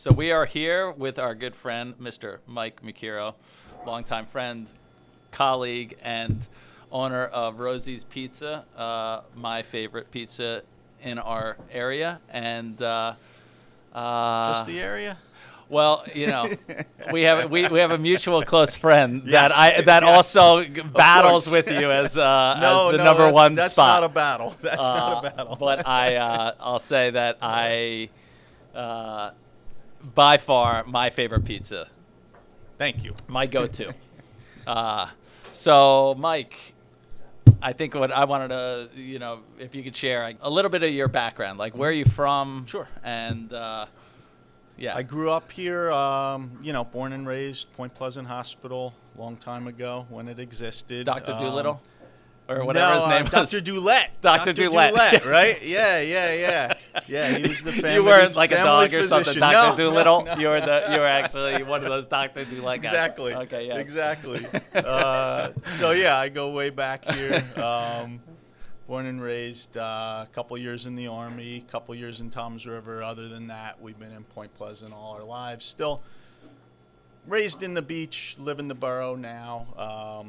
So we are here with our good friend, Mr. Mike Mercuro, longtime friend, colleague, and owner of Rosie's Pizza, my favorite pizza in our area. And just the area? Well, you know, we have a mutual close friend Yes. that Yes. also battles with you as the number one that's spot. not a battle. That's not a battle. But I'll say that I by far my favorite pizza. Thank you. My go-to. So Mike, I think what I wanted to, if you could share a little bit of your background, like where are you from? Sure. And yeah. I grew up here, born and raised, Point Pleasant Hospital, long time ago when it existed. Dr. Doolittle? Or whatever his name was. Dr. Doolett. Dr. Doolett. Right? Yeah. Yeah, he was the family. You weren't like a dog or physician. something, Dr. Doolittle. No. You were actually one of those Dr. Doolett guys. Exactly. Okay, yeah. Exactly. So yeah, I go way back here. Born and raised, a couple years in the Army, a couple years in Toms River. Other than that, we've been in Point Pleasant all our lives. Still raised in the beach, live in the borough now.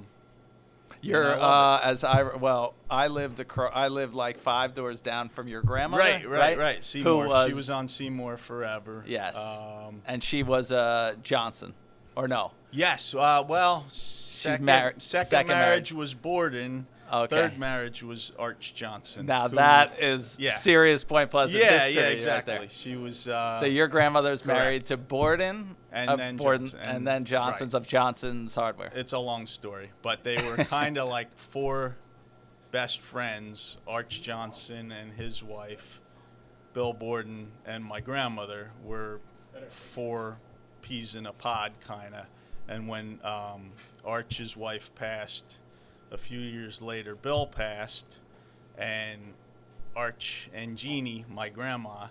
I lived like 5 doors down from your grandmother. Right. Seymour. She was on Seymour forever. Yes. And she was Johnson, or no? Yes. Second second marriage was Borden. Okay. Third marriage was Arch Johnson. Now that is serious Point Pleasant history. Yeah, exactly. Right there. She was. So your grandmother's married to Borden, and then Johnson, and then Johnson's of Johnson's Hardware. It's a long story, but they were kind of like 4 best friends: Arch Johnson and his wife, Bill Borden, and my grandmother were 4 peas in a pod, kind of. And when Arch's wife passed, a few years later, Bill passed, and Arch and Jeannie, my grandma,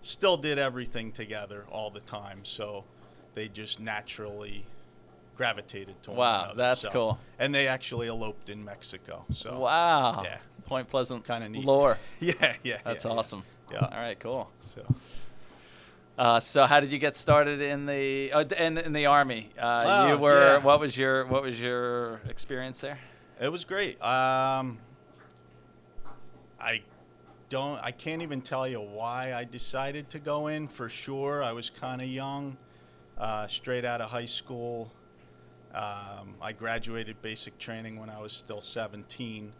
still did everything together all the time. So they just naturally gravitated to one another. Wow, that's cool. And they actually eloped in Mexico. So wow. Yeah. Point Pleasant Kind of neat. lore. Yeah. That's awesome. Yeah. All right, cool. So So how did you get started in the in the Army? Oh, You were yeah. what was your experience there? it was great. I can't even tell you why I decided to go in. For sure, I was kind of young, straight out of high school. I graduated basic training when I was still 17.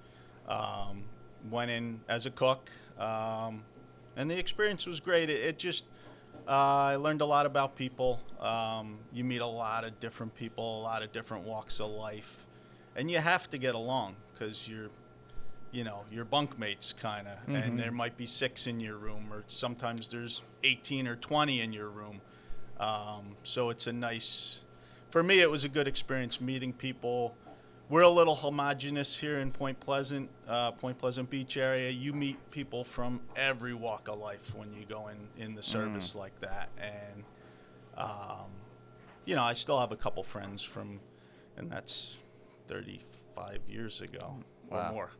Went in as a cook, and the experience was great. It just I learned a lot about people. You meet a lot of different people, a lot of different walks of life. And you have to get along because you're bunkmates kind of, and there might be 6 in your room, or sometimes there's 18 or 20 in your room. So it's for me, it was a good experience meeting people. We're a little homogenous here in Point Pleasant Beach area. You meet people from every walk of life when you go in the service like that. And, I still have a couple friends and that's 35 years ago or more,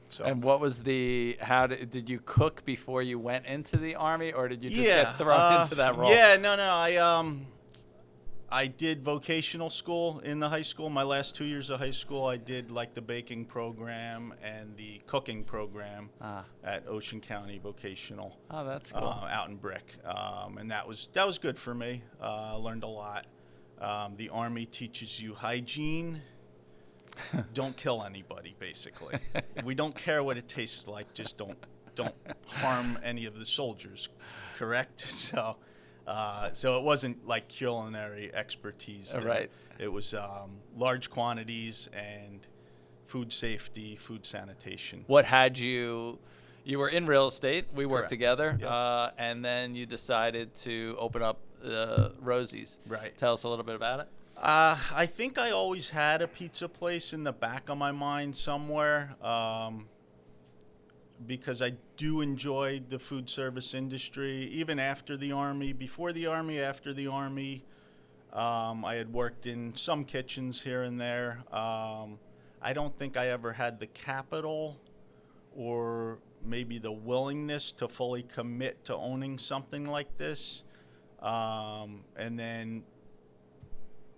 So. And what was did you cook before you went into the Army, or did you just get thrown into that role? Yeah, no. I did vocational school in the high school. My last 2 years of high school, I did like the baking program and the cooking program at Ocean County Vocational. Oh, that's cool. Out in Brick, and that was good for me. Learned a lot. The Army teaches you hygiene. Don't kill anybody, basically. We don't care what it tastes like. Just don't harm any of the soldiers. Correct? So it wasn't like culinary expertise there. Right. It was large quantities and food safety, food sanitation. What had you were in real estate. We worked Correct. together. Yep. And then you decided to open up Rosie's. Right. Tell us a little bit about it. I think I always had a pizza place in the back of my mind somewhere, because I do enjoy the food service industry, even after the Army, before the Army, after the Army. I had worked in some kitchens here and there. I don't think I ever had the capital or maybe the willingness to fully commit to owning something like this. and then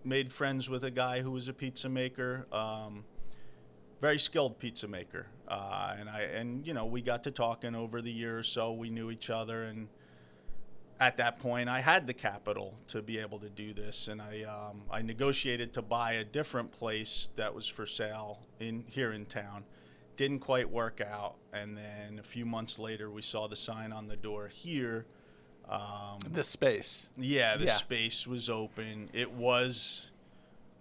made friends with a guy who was a pizza maker, very skilled pizza maker. And you know, we got to talking over the year or so. We knew each other, and at that point, I had the capital to be able to do this, and I negotiated to buy a different place that was for sale here in town. Didn't quite work out, and then a few months later, we saw the sign on the door here. The space. Yeah, the space was open. It was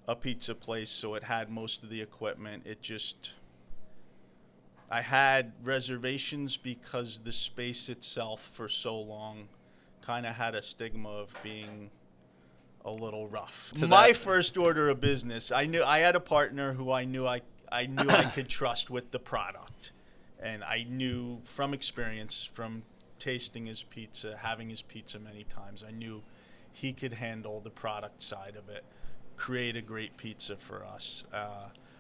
a pizza place, so it had most of the equipment. I had reservations because the space itself for so long kind of had a stigma of being a little rough. My first order of business, I had a partner who I knew I could trust with the product, and I knew from experience, from tasting his pizza, having his pizza many times, I knew he could handle the product side of it, create a great pizza for us.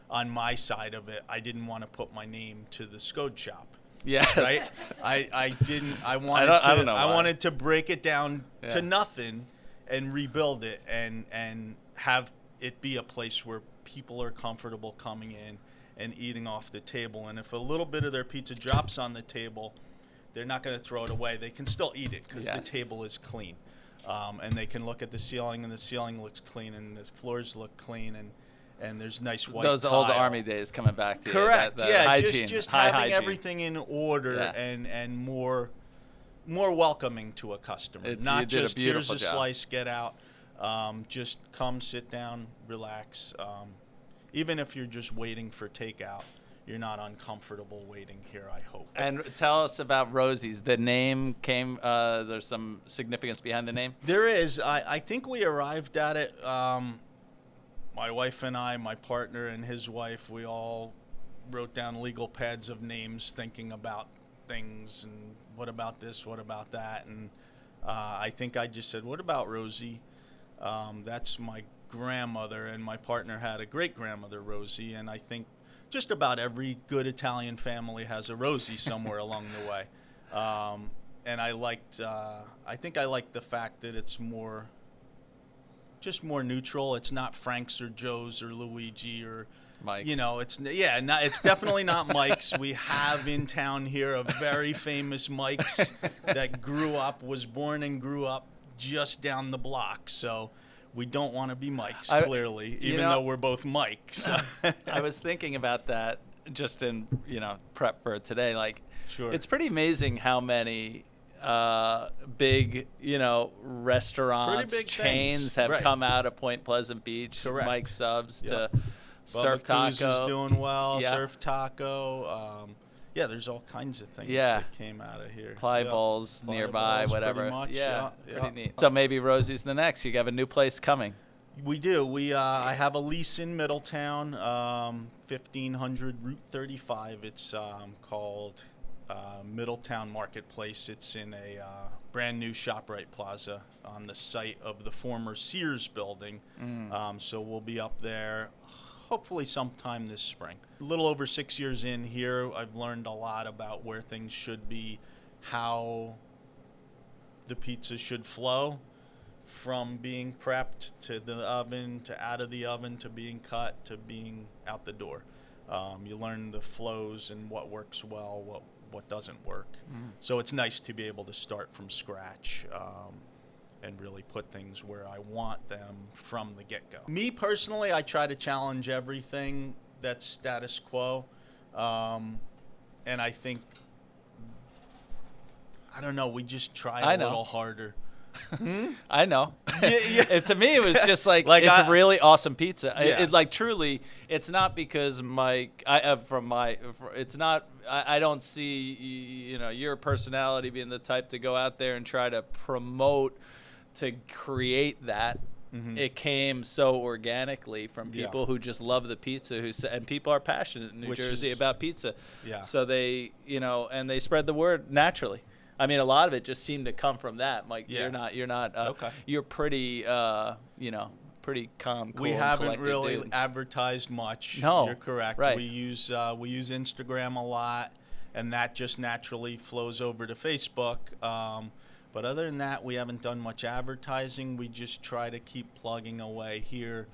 On my side of it, I didn't want to put my name to the Scode shop. Yes. Right? I didn't. I wanted to break it down to nothing and rebuild it and have it be a place where people are comfortable coming in and eating off the table. And if a little bit of their pizza drops on the table, they're not going to throw it away. They can still eat it because the table is clean. And they can look at the ceiling, and the ceiling looks clean, and the floors look clean, and there's nice white Those tile. old Army days coming back to you. Correct. Hygiene, just high having hygiene. everything in order and more welcoming to a customer. Not just here's a slice, get out. Just come, sit down, relax. Even if you're just waiting for takeout, you're not uncomfortable waiting here, I hope. And tell us about Rosie's. The name came, there's some significance behind the name? There is. I think we arrived at it, my wife and I, my partner and his wife, we all wrote down legal pads of names thinking about things and what about this, what about that. And I think I just said, what about Rosie? That's my grandmother, and my partner had a great-grandmother, Rosie, and I think just about every good Italian family has a Rosie somewhere along the way. And I think I liked the fact that it's more neutral. It's not Frank's or Joe's or Luigi or Mike's. You know, it's definitely not Mike's. We have in town here a very famous Mike's that was born and grew up just down the block. So we don't want to be Mike's, clearly, even though we're both Mike's. I was thinking about that just in, prep for today. Like, sure. It's pretty amazing how many big, restaurants, chains have come out of Point Pleasant Beach. Correct. Mike's Subs to Bubba Surf Cruz Taco. is doing well. Yeah. Surf Taco. There's all kinds of things Yeah. that came out of here. Ply Bowls Ply nearby, Bowls, whatever. pretty much, Yeah, yeah. pretty neat. So maybe Rosie's the next. You have a new place coming. We do. I have a lease in Middletown, 1500 Route 35. It's called Middletown Marketplace. It's in a brand new ShopRite Plaza on the site of the former Sears building. So we'll be up there hopefully sometime this spring. A little over 6 years in here, I've learned a lot about where things should be, how the pizza should flow from being prepped to the oven, to out of the oven, to being cut, to being out the door. You learn the flows and what works well, what doesn't work. So it's nice to be able to start from scratch and really put things where I want them from the get-go. Me personally, I try to challenge everything that's status quo. And I think, I don't know, we just try a little harder. I know. Yeah. To me, it was just like it's a really awesome pizza. Yeah. It truly, it's not because it's not. I don't see your personality being the type to go out there and try to promote to create that. It came so organically from people who just love the pizza, and people are passionate in New Jersey about pizza. Yeah. So they, and they spread the word naturally. I mean, a lot of it just seemed to come from that. Like you're not. Okay. You're pretty, pretty calm, cool. We haven't and really dude. advertised much. No, you're correct. Right. We use Instagram a lot, and that just naturally flows over to Facebook. But other than that, we haven't done much advertising. We just try to keep plugging away here.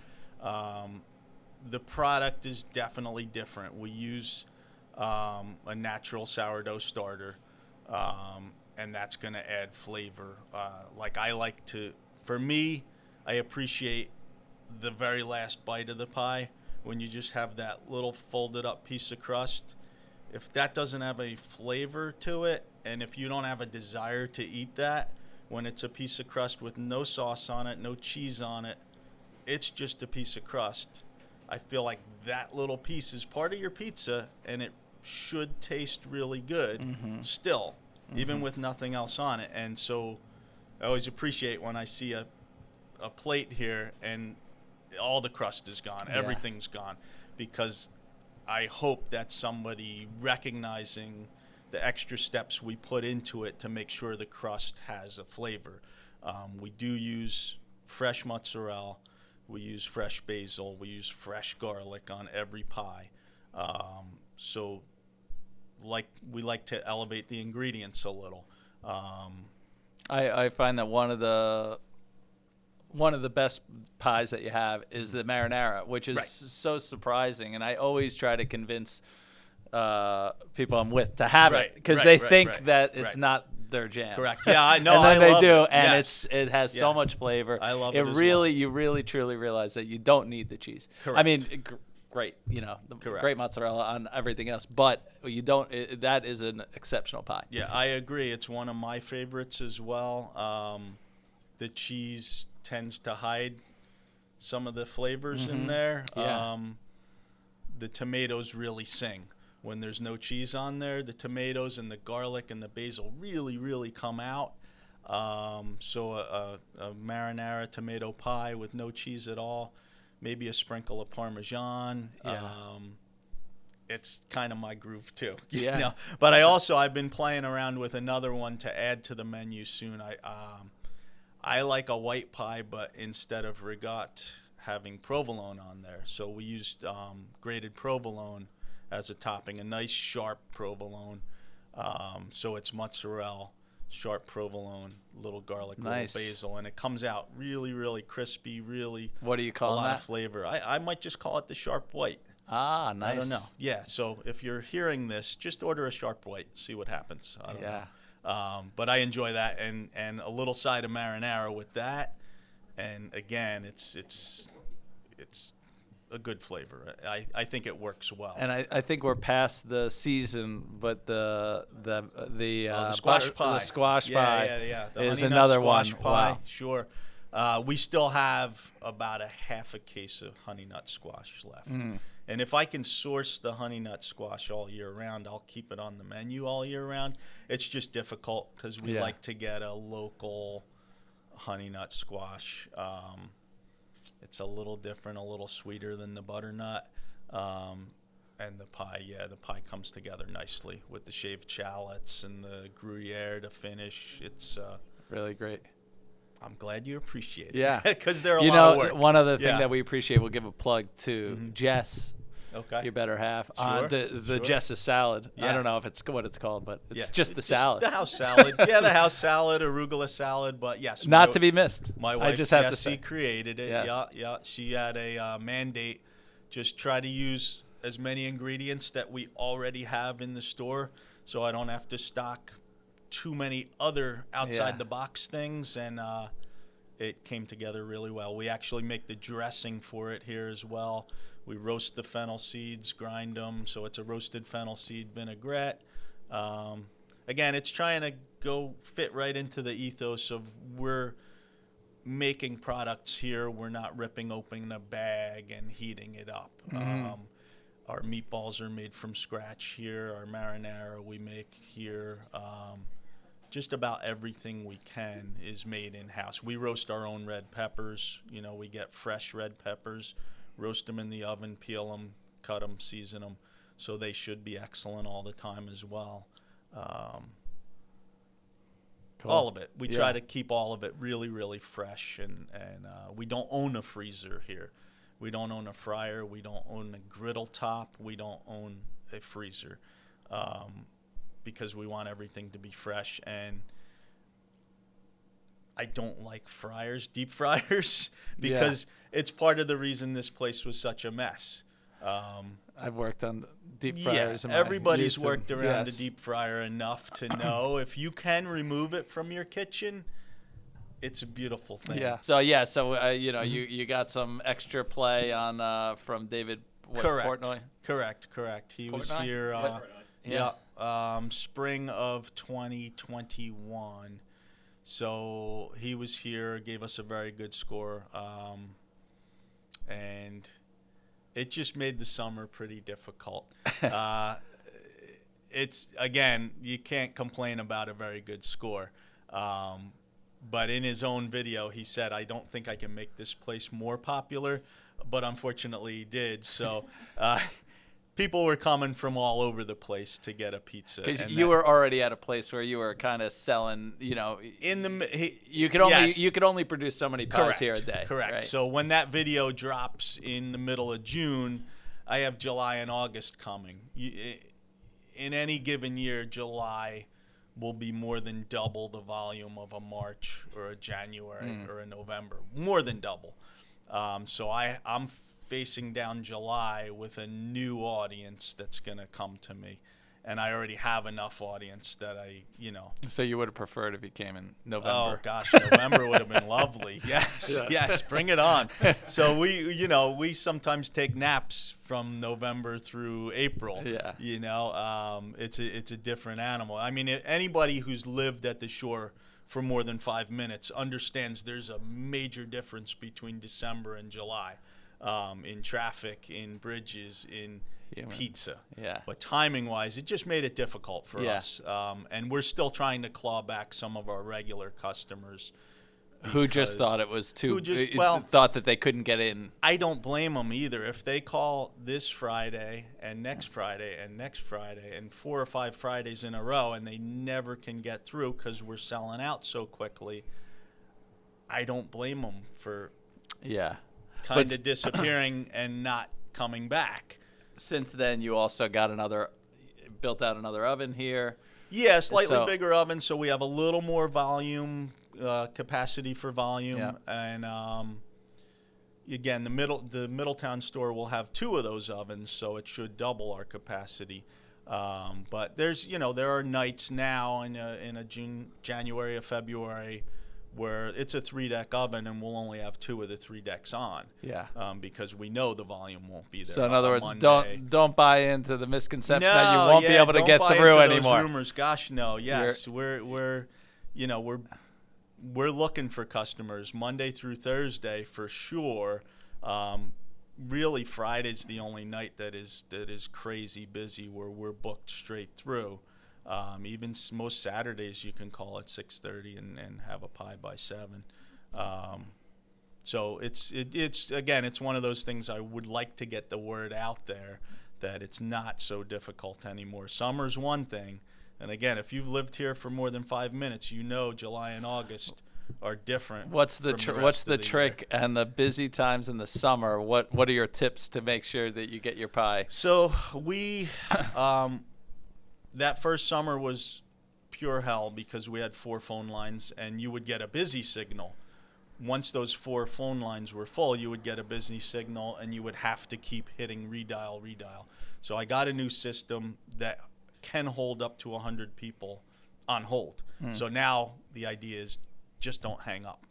The product is definitely different. We use a natural sourdough starter, and that's going to add flavor. For me, I appreciate the very last bite of the pie when you just have that little folded up piece of crust. If that doesn't have a flavor to it, and if you don't have a desire to eat that, when it's a piece of crust with no sauce on it, no cheese on it, it's just a piece of crust. I feel like that little piece is part of your pizza, and it should taste really good still, even with nothing else on it. And so I always appreciate when I see a plate here and all the crust is gone, everything's gone, because I hope that's somebody recognizing the extra steps we put into it to make sure the crust has a flavor. We do use fresh mozzarella, we use fresh basil, we use fresh garlic on every pie. So we like to elevate the ingredients a little. I find that one of the best pies that you have is the marinara, which is so surprising, and I always try to convince people I'm with to have it because they think that it's not their jam. Correct. Yeah, I know. And then I they love do, it. and Yes. it has so much flavor. I love it. it as Really, well. you really truly realize that you don't need the cheese. Correct. I mean, great, Correct. great mozzarella on everything else, but you don't. That is an exceptional pie. Yeah, I agree. It's one of my favorites as well. The cheese tends to hide some of the flavors in there. Yeah. The tomatoes really sing. When there's no cheese on there, the tomatoes and the garlic and the basil really, really come out. So a marinara tomato pie with no cheese at all, maybe a sprinkle of Parmesan. Yeah. It's kind of my groove too. Yeah. But I've been playing around with another one to add to the menu soon. I like a white pie, but instead of ricotta, having provolone on there. So we used grated provolone as a topping, a nice sharp provolone. So it's mozzarella, sharp provolone, little garlic, Nice. little basil, and it comes out really, really crispy, really What do you a call lot that? of flavor. I might just call it the sharp white. Ah, nice. I don't know. Yeah, so if you're hearing this, just order a sharp white, see what happens. I don't know. But I enjoy that, and a little side of marinara with that, and again, it's a good flavor. I think it works well. And I think we're past the season, but the squash pie. the squash pie The is honey nut another squash one. pie. Wow. Sure. We still have about a half a case of honey nut squash left. And if I can source the honey nut squash all year round, I'll keep it on the menu all year round. It's just difficult because we like to get a local honey nut squash. It's a little different, a little sweeter than the butternut. And the pie comes together nicely with the shaved shallots and the Gruyere to finish. It's Really great. I'm glad you appreciate it. Yeah. Because they're a lot of work. One other thing Yeah. that we appreciate, we'll give a plug to Jess, Okay. your better half, Sure, on the sure. Jess's salad. I Yeah. don't know if it's what it's called, but it's Yeah. just the salad. The house salad. Yeah, the house salad, arugula salad. But yes. Not to be missed. My wife I just have to Jessie say. created it. Yes. Yeah. She had a mandate. Just try to use as many ingredients that we already have in the store, so I don't have to stock too many other outside the box things. And it came together really well. We actually make the dressing for it here as well. We roast the fennel seeds, grind them, so it's a roasted fennel seed vinaigrette. Again, it's trying to fit right into the ethos of we're making products here. We're not ripping open a bag and heating it up. Our meatballs are made from scratch here. Our marinara we make here. Just about everything we can is made in-house. We roast our own red peppers. We get fresh red peppers, roast them in the oven, peel them, cut them, season them. So they should be excellent all the time as well. Cool. All of it. We try to keep all of it really, really fresh. And we don't own a freezer here. We don't own a fryer. We don't own a griddle top. We don't own a freezer. Because we want everything to be fresh. And I don't like deep fryers, because it's part of the reason this place was such a mess. I've worked on deep fryers. Yeah, everybody's worked around a deep fryer enough to know if you can remove it from your kitchen, it's a beautiful thing. Yeah. So you got some extra play on from David Portnoy. Correct. He was here. Spring of 2021. So he was here, gave us a very good score, and it just made the summer pretty difficult. It's, again, you can't complain about a very good score. But in his own video, he said, I don't think I can make this place more popular, but unfortunately he did. So people were coming from all over the place to get a pizza. Because you were already at a place where you were kind of selling, you could only produce so many pies here a day. Correct. Right? So when that video drops in the middle of June, I have July and August coming. In any given year, July will be more than double the volume of a March or a January or a November. More than double. So I'm facing down July with a new audience that's going to come to me. And I already have enough audience that So you would have preferred if you came in November. Oh, gosh, November would have been lovely. Yes, bring it on. So we sometimes take naps from November through April. Yeah. It's a different animal. I mean, anybody who's lived at the shore for more than 5 minutes understands there's a major difference between December and July. In traffic, in bridges, in pizza. Yeah. But timing-wise, it just made it difficult for us. And we're still trying to claw back some of our regular customers. Who just thought it was too, thought that they couldn't get in. I don't blame them either. If they call this Friday and next Friday and next Friday and 4 or 5 Fridays in a row and they never can get through because we're selling out so quickly, I don't blame them for kind of disappearing and not coming back. Since then, you also got built out another oven here. Yeah, slightly bigger oven, so we have a little more volume, capacity for volume. Yeah. And again, the Middletown store will have 2 of those ovens, so it should double our capacity. But there are nights now in a January or February where it's a 3-deck oven and we'll only have 2 of the 3 decks on. Yeah. Because we know the volume won't be there. So in other words, Monday. don't buy into the misconception that you won't be able to get through anymore. Those rumors. Gosh, no. Yes, we're looking for customers Monday through Thursday for sure. Really, Friday's the only night that is crazy busy where we're booked straight through. Even most Saturdays you can call at 6:30 and have a pie by 7. So it's again, it's one of those things I would like to get the word out there that it's not so difficult anymore. Summer's one thing, and again, if you've lived here for more than 5 minutes, July and August are different. What's the trick and the busy times in the summer? What are your tips to make sure that you get your pie? So we that first summer was pure hell because we had 4 phone lines and you would get a busy signal. Once those 4 phone lines were full, you would get a busy signal and you would have to keep hitting redial. So I got a new system that can hold up to 100 people on hold. So now the idea is just don't hang up.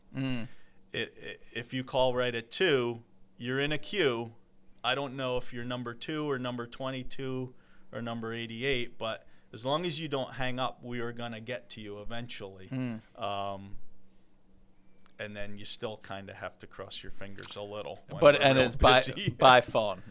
If you call right at 2, you're in a queue. I don't know if you're number 2 or number 22 or number 88, but as long as you don't hang up, we are going to get to you eventually. And then you still kind of have to cross your fingers a little. It's by phone.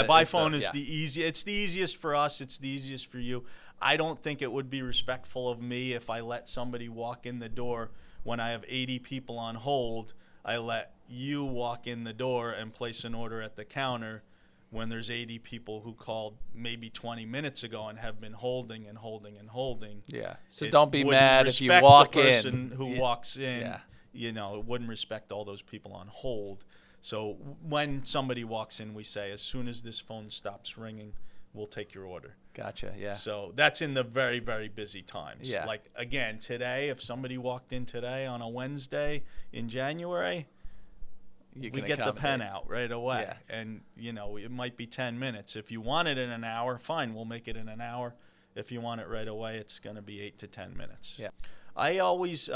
By phone is the easiest. It's the easiest for us. It's the easiest for you. I don't think it would be respectful of me if I let somebody walk in the door when I have 80 people on hold. I let you walk in the door and place an order at the counter when there's 80 people who called maybe 20 minutes ago and have been holding. Yeah. So don't be mad if you walk in. The person who walks in, it wouldn't respect all those people on hold. So when somebody walks in, we say, as soon as this phone stops ringing, we'll take your order. Gotcha. Yeah. So that's in the very, very busy times. Yeah. Like, again, today, if somebody walked in today on a Wednesday in January, we get the pen out right away. Yeah. And, it might be 10 minutes. If you want it in an hour, fine, we'll make it in an hour. If you want it right away, it's going to be 8 to 10 minutes. Yeah. I always,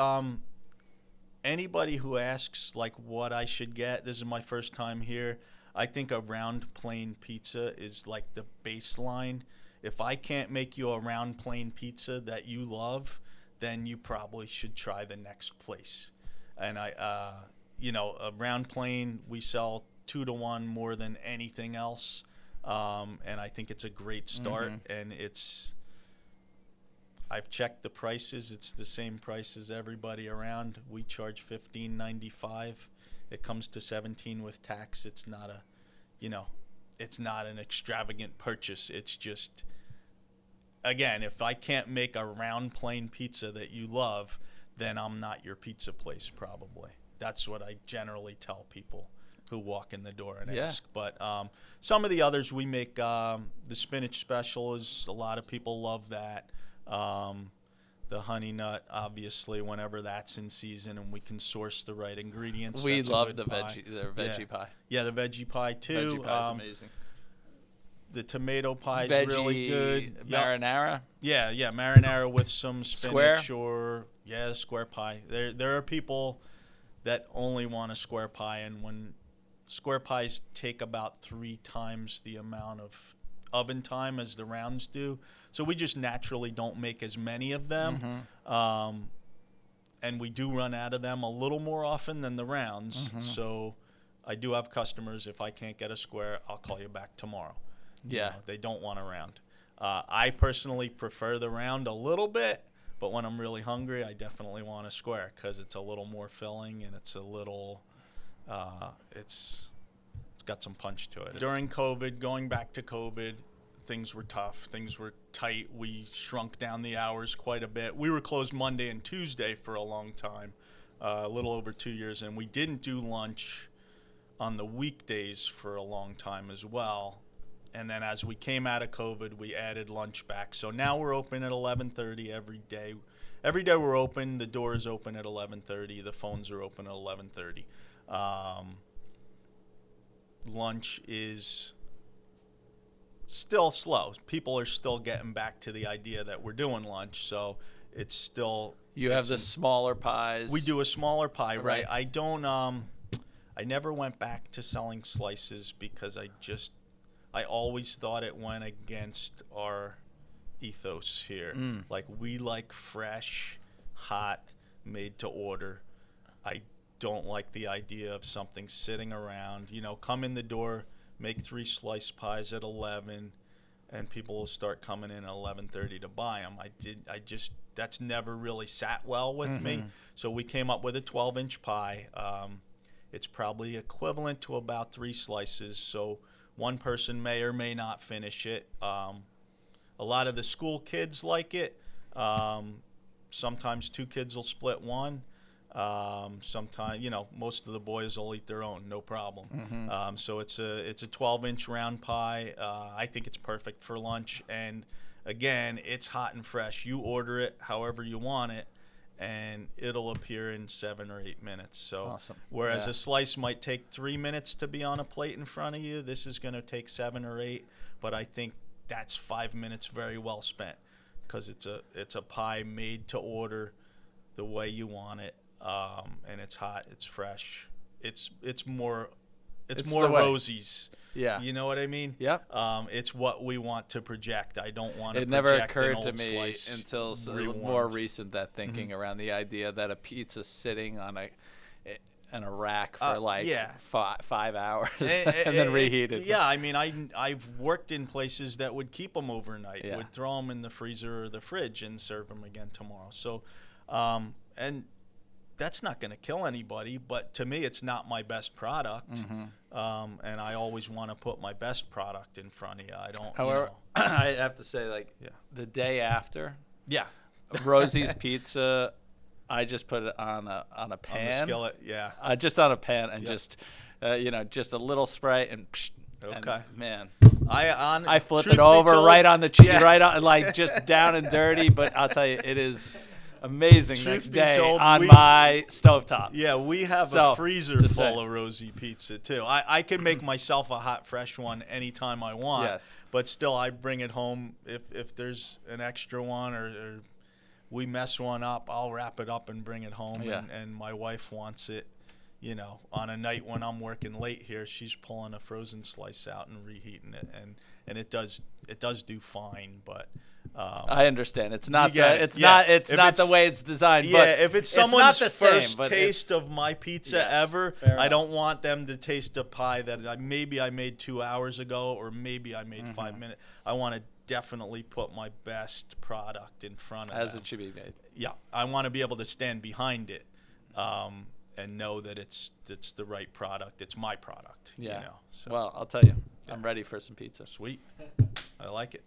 anybody who asks, like, what I should get, this is my first time here, I think a round plain pizza is like the baseline. If I can't make you a round plain pizza that you love, then you probably should try the next place. And a round plain, we sell 2 to 1 more than anything else. And I think it's a great start. And I've checked the prices. It's the same price as everybody around. We charge $15.95. It comes to $17 with tax. It's not it's not an extravagant purchase. It's just, again, if I can't make a round plain pizza that you love, then I'm not your pizza place probably. That's what I generally tell people who walk in the door and ask. But some of the others we make, the spinach special is, a lot of people love that. The honey nut, obviously, whenever that's in season and we can source the right ingredients. We that's love the veggie pie. Yeah, the veggie pie too. Veggie pie is amazing. The tomato pie is really good. Marinara. Yeah, marinara with some spinach Square? the square pie. There are people that only want a square pie, and when square pies take about 3 times the amount of oven time as the rounds do, so we just naturally don't make as many of them. And we do run out of them a little more often than the rounds. So I do have customers, if I can't get a square, I'll call you back tomorrow. They don't want a round. I personally prefer the round a little bit, but when I'm really hungry, I definitely want a square because it's a little more filling and it's a little it's got some punch to it. During COVID, going back to COVID, things were tough. Things were tight. We shrunk down the hours quite a bit. We were closed Monday and Tuesday for a long time, a little over 2 years, and we didn't do lunch on the weekdays for a long time as well. And then as we came out of COVID, we added lunch back. So now we're open at 11:30 every day. Every day we're open. The door is open at 11:30. The phones are open at 11:30. Lunch is still slow. People are still getting back to the idea that we're doing lunch, so it's still. You have the smaller pies. We do a smaller pie, right? Right. I don't. I never went back to selling slices because I always thought it went against our ethos here. Like, we like fresh, hot, made to order. I don't like the idea of something sitting around. Come in the door, make 3 slice pies at 11, and people will start coming in at 11:30 to buy them. That's never really sat well with me. So we came up with a 12-inch pie. It's probably equivalent to about 3 slices. So one person may or may not finish it. A lot of the school kids like it. Sometimes 2 kids will split one. Sometimes, most of the boys will eat their own, no problem. So it's a 12-inch round pie. I think it's perfect for lunch. And again, it's hot and fresh. You order it however you want it, and it'll appear in 7 or 8 minutes. So awesome. Whereas a slice might take 3 minutes to be on a plate in front of you, this is going to take 7 or 8. But I think that's 5 minutes very well spent because it's a pie made to order the way you want it. And it's hot, it's fresh. It's more Rosie's. Yeah. You know what I mean? Yep. It's what we want to project. I don't want to It project never an occurred old to me slice until rewarmed. more recent that thinking around the idea that a pizza sitting on a rack for 5 hours and then reheated. Yeah, I mean, I've worked in places that would keep them overnight, Yeah. would throw them in the freezer or the fridge and serve them again tomorrow. So, and that's not going to kill anybody, but to me, it's not my best product. And I always want to put my best product in front of you. I don't. However, I have to say, the day after, Rosie's Pizza, I just put it on a pan, on the skillet, just on a pan, and just a little Sprite and. Okay. And, man, I flip truth it be over told, right on the cheese, yeah. right on, like just down and dirty. But I'll tell you, it is amazing Truth next be day told, on my stovetop. Yeah, we have So, a freezer just full saying. of Rosie pizza too. I can make myself a hot, fresh one anytime I want. Yes. But still, I bring it home if there's an extra one or we mess one up. I'll wrap it up and bring it home. Yeah. And my wife wants it. You know, on a night when I'm working late here, she's pulling a frozen slice out and reheating it, and it does do fine. But I understand. It's not get the it. it's Yeah. not it's If not the it's- way it's designed. yeah, but if it's someone's not the same, first but taste of my pizza Yes, ever, fair I enough. don't want them to taste a pie that maybe I made 2 hours ago or maybe I made 5 minutes. I want to definitely put my best product in front of as them. it should be made. Yeah, I want to be able to stand behind it and know that it's the right product. It's my product. Yeah. You know, so Well, I'll tell you, I'm ready for some pizza. sweet. I like it.